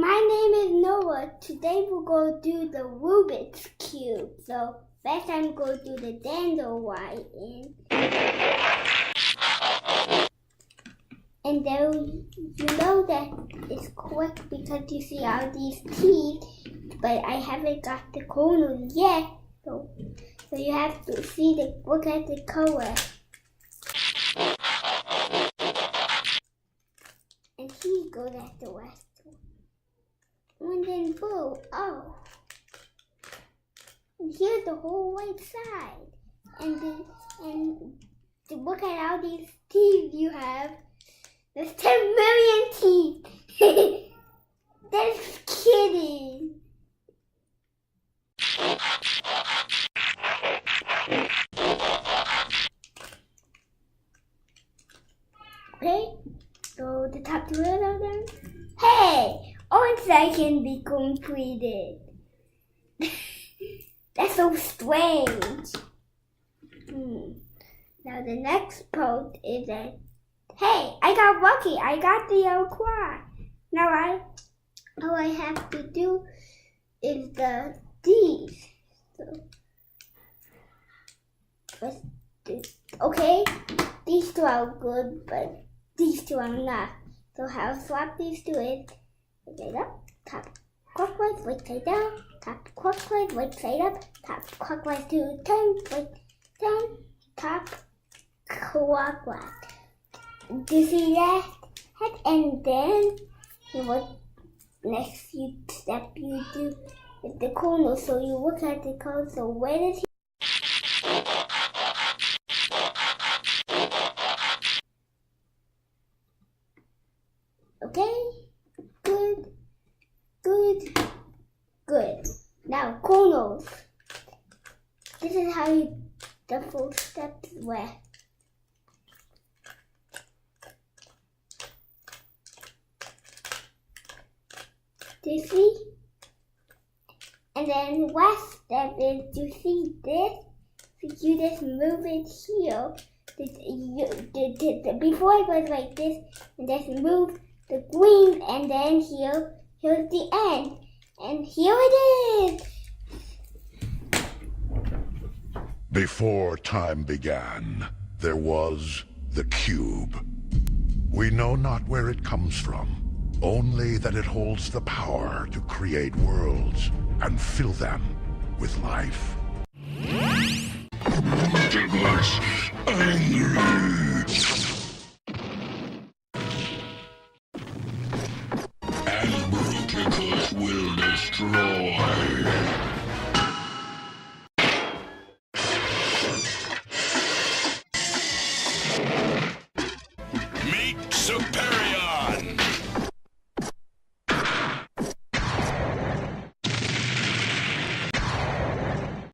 My name is Noah. Today we'll go do the Rubik's Cube. So first I'm going to do the dandelion. And then you know that it's quick because you see all these teeth, but I haven't got the corner yet. So you have to look at the color. And he goes at the west. And then boom, oh. And here's the whole right side. And to look at all these teeth you have. There's 10 million teeth. That's kidding. Okay, so the top two of them. Hey, one side can be completed. That's so strange. Now the next part is that, hey, I got lucky. I got the yellow quad. Now all I have to do is these. So okay, these two are good, but these two are not. So how to swap these two is right up, top clockwise, right side down, top clockwise, right side up, top clockwise 2 times, right down, top clockwise. Do you see that? And then what next step you do is the corner. So you look at the color. So where is he? Okay, good. Now corners. This is how the full steps were. Do you see? And then last step is, do you see this? If you just move it here, before it goes like this, and just move the green, and then here's the end. And here it is! Before time began, there was the cube. We know not where it comes from, only that it holds the power to create worlds and fill them with life. Multiverse angry. And Rubik will destroy.